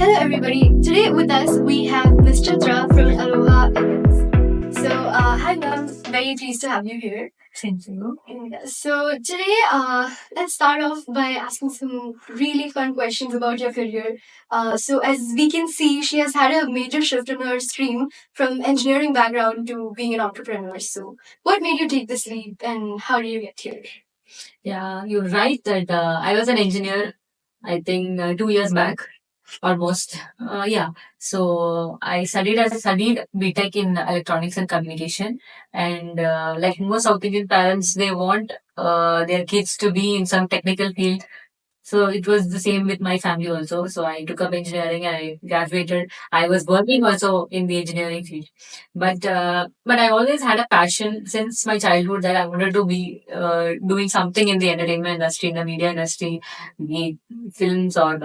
Hello, everybody. Today with us we have Ms. Chitra from Aloha Events. Hi, ma'am. Very pleased to have you here. Thank you. So, today, let's start off by asking some really fun questions about your career. As we can see, she has had a major shift in her stream from engineering background to being an entrepreneur. So, what made you take this leap, and how did you get here? Yeah, you're right that I was an engineer, I think 2 years back almost. Yeah. So I studied BTech in electronics and communication. And like most South Indian parents, they want their kids to be in some technical field. So it was the same with my family also. So I took up engineering and I graduated. I was working also in the engineering field, but I always had a passion since my childhood that I wanted to be doing something in the entertainment industry, in the media industry, be it films or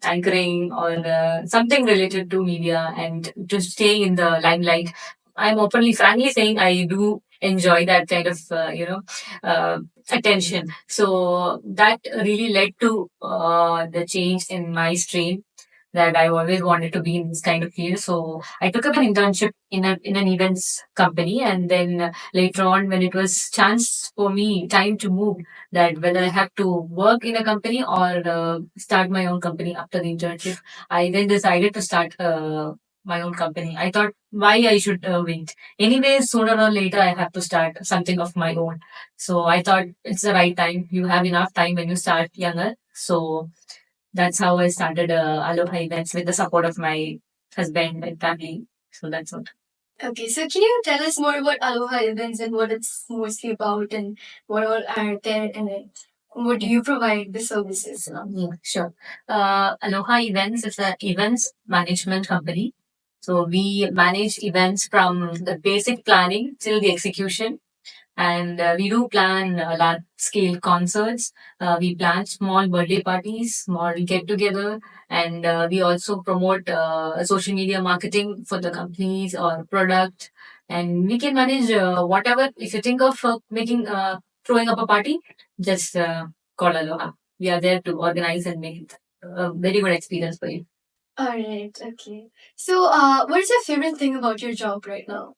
anchoring or something related to media and to stay in the limelight. I'm openly, frankly saying I do enjoy that kind of uh, attention. So that really led to the change in my stream that I always wanted to be in this kind of field. So I took up an internship in an events company, and then later on, when it was chance for me, time to move, that whether I have to work in a company or start my own company after the internship, I then decided to start my own company. I thought why I should wait. Anyway, sooner or later, I have to start something of my own. So I thought it's the right time. You have enough time when you start younger. So that's how I started Aloha Events with the support of my husband and family. So that's what. Okay, so can you tell us more about Aloha Events and what it's mostly about and what all are there in it? What do you provide the services? Yeah, sure. Aloha Events is an events management company. So we manage events from the basic planning till the execution. And we do plan large scale concerts. We plan small birthday parties, small get together, and we also promote social media marketing for the companies or product. And we can manage whatever. If you think of making throwing up a party, just call Aloha. We are there to organize and make it a very good experience for you. All right, okay. What is your favorite thing about your job right now?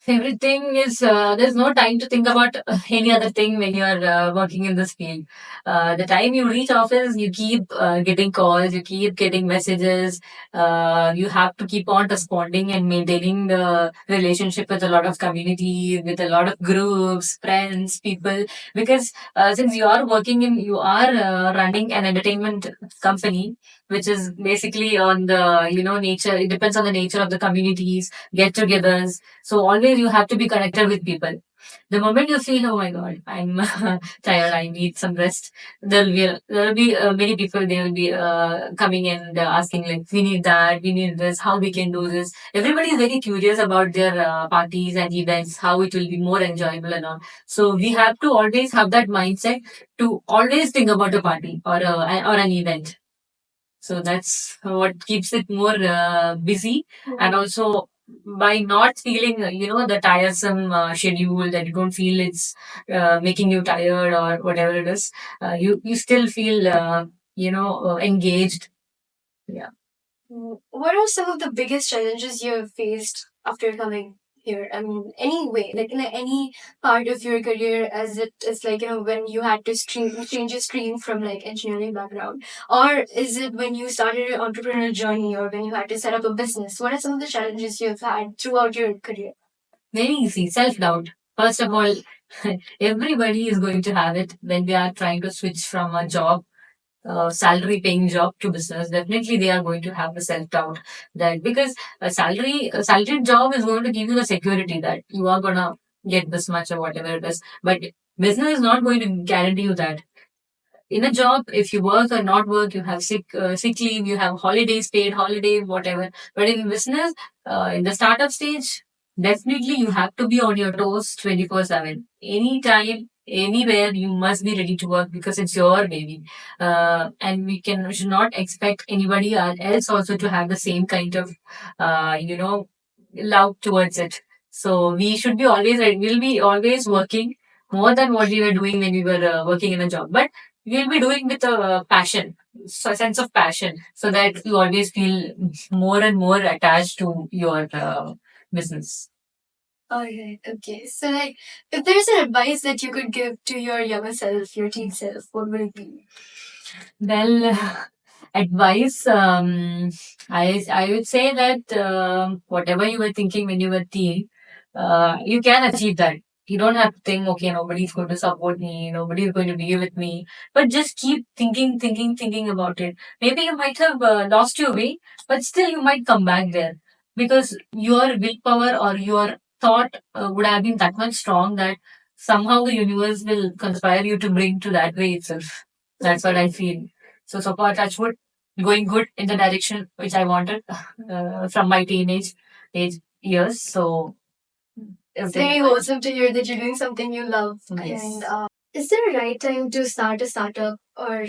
Favorite thing is there's no time to think about any other thing when you're working in this field. The time you reach office, you keep getting calls, you keep getting messages. You have to keep on responding and maintaining the relationship with a lot of community, with a lot of groups, friends, people. Because since you are running an entertainment company, which is basically on the nature. It depends on the nature of the communities, get-togethers, so always you have to be connected with people. The moment you feel, oh my God, I'm tired, I need some rest, there will be many people. They will be coming and asking like, we need that, we need this, how we can do this. Everybody is very curious about their parties and events, how it will be more enjoyable and all. So we have to always have that mindset to always think about a party or an event. So that's what keeps it more busy. And also by not feeling, the tiresome schedule that you don't feel it's making you tired or whatever it is, you still feel, engaged. Yeah. What are some of the biggest challenges you have faced after coming here? I mean, any way, like in any part of your career, as it is like, when you had to change your stream from like engineering background, or is it when you started your entrepreneurial journey, or when you had to set up a business? What are some of the challenges you've had throughout your career? Very easy. Self doubt. First of all, everybody is going to have it when they are trying to switch from a job, salary paying job, to business. Definitely they are going to have the self doubt, that because a salaried job is going to give you the security that you are gonna get this much or whatever it is. But business is not going to guarantee you that. In a job, if you work or not work, you have sick leave, you have holidays, paid holiday, whatever. But in business, in the startup stage, definitely you have to be on your toes 24/7. Anytime, anywhere, you must be ready to work because it's your baby. And we should not expect anybody else also to have the same kind of, love towards it. So we should be always ready. We'll be always working more than what we were doing when we were working in a job. But you'll be doing with a passion, so a sense of passion, so that you always feel more and more attached to your business. Alright, okay. So, like, if there's an advice that you could give to your younger self, your teen self, what would it be? Well, advice. I would say that whatever you were thinking when you were teen, you can achieve that. You don't have to think, okay, nobody's going to support me, nobody's going to be with me. But just keep thinking, thinking, thinking about it. Maybe you might have lost your way, but still you might come back there because your willpower or your thought would have been that much strong that somehow the universe will conspire you to bring to that way itself. That's what I feel. So far, touch wood, going good in the direction which I wanted from my teenage age years. So It's everything very is fine. wholesome to hear that you're doing something you love. Yes. And is there a right time to start a startup? Or,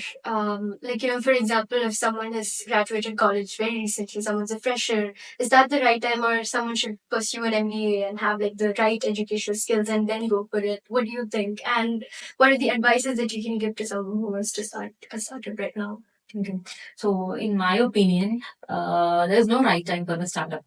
like, for example, if someone has graduated college very recently, someone's a fresher, is that the right time, or someone should pursue an MBA and have like the right educational skills and then go for it? What do you think? And what are the advices that you can give to someone who wants to start a startup right now? Okay. So, in my opinion, there's no right time for a startup.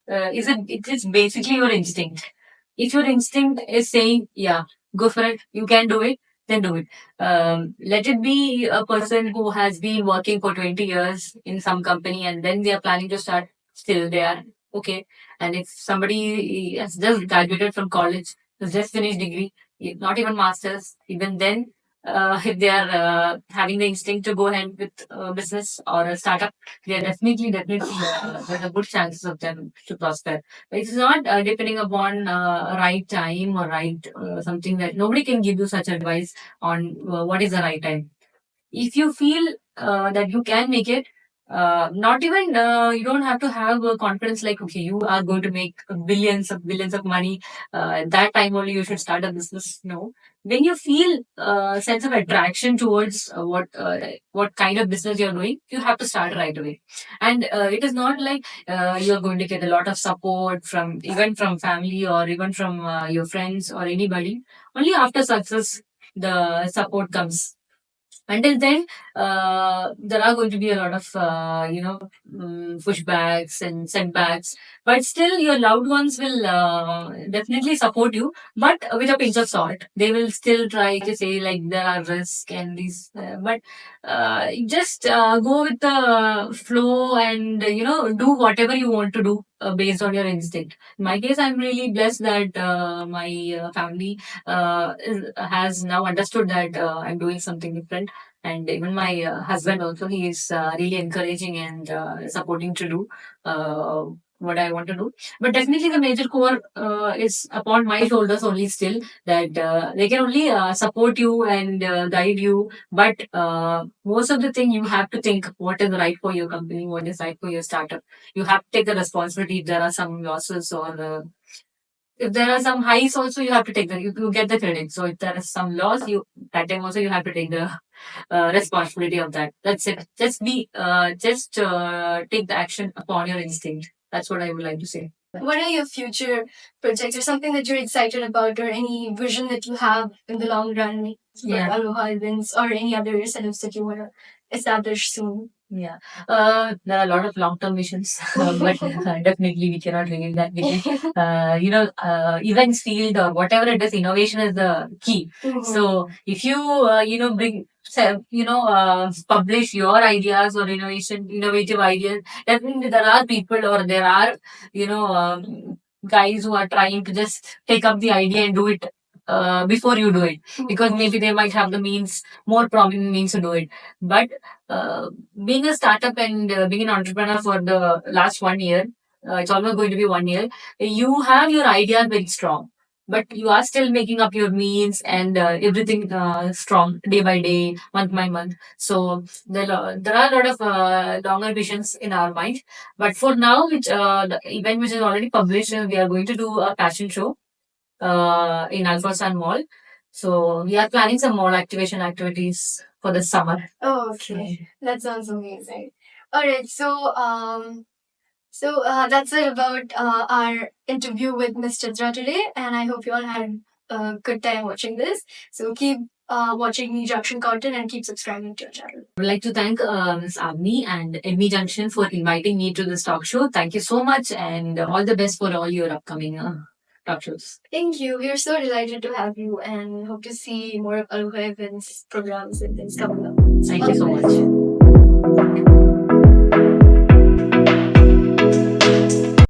It is basically your instinct. If your instinct is saying, yeah, go for it, you can do it, then do it. Let it be a person who has been working for 20 years in some company and then they are planning to start, still they are okay. And if somebody has just graduated from college, has just finished degree, not even masters, even then, if they are having the instinct to go ahead with a business or a startup, they are definitely, there's a good chances of them to prosper. It's not depending upon right time or right something that nobody can give you such advice on what is the right time. If you feel that you can make it, not even you don't have to have confidence like okay you are going to make billions of money. That time only you should start a business. No, when you feel sense of attraction towards what kind of business you're doing, you have to start right away. And it is not like you're going to get a lot of support from even from family or even from your friends or anybody. Only after success the support comes. Until then, there are going to be a lot of pushbacks and setbacks, but still your loved ones will definitely support you, but with a pinch of salt. They will still try to say like there are risks and these, but just go with the flow and do whatever you want to do based on your instinct. In my case, I'm really blessed that my family has now understood that I'm doing something different, and even my husband also, he is really encouraging and supporting to do uh, what I want to do. But definitely the major core is upon my shoulders only still, that they can only support you and guide you. But most of the thing you have to think what is right for your company, what is right for your startup. You have to take the responsibility if there are some losses or if there are some highs also you have to take you get the credit. So if there is some loss, you that time also you have to take the responsibility of that. That's it. Just take the action upon your instinct. That's what I would like to say. What are your future projects or something that you're excited about or any vision that you have in the long run for Yeah. Aloha events or any other setups that you want to establish soon? Yeah. There are a lot of long-term visions, but definitely we cannot reveal that because, events field or whatever it is, innovation is the key. Mhm. So if you, publish your ideas or innovative ideas, definitely there are people or there are, guys who are trying to just take up the idea and do it before you do it, because maybe they might have the means, more prominent means to do it. But uh, being a startup and being an entrepreneur for the last 1 year, it's almost going to be 1 year, you have your ideas very strong, but you are still making up your means and everything strong day by day, month by month. So there are a lot of longer visions in our mind. But for now, which the event which is already published, we are going to do a passion show in Alphasan Mall. So we are planning some mall activation activities for the summer. Oh, okay. That sounds amazing. All right. So that's it about our interview with Miss Chitra today, and I hope you all had a good time watching this. So keep watching Me Junction content and keep subscribing to your channel. I would like to thank Ms. Avni and Envy Junction for inviting me to this talk show. Thank you so much, and all the best for all your upcoming talk shows. Thank you. We are so delighted to have you and hope to see more of Aloha events, programs, and things coming up. Thank you so much.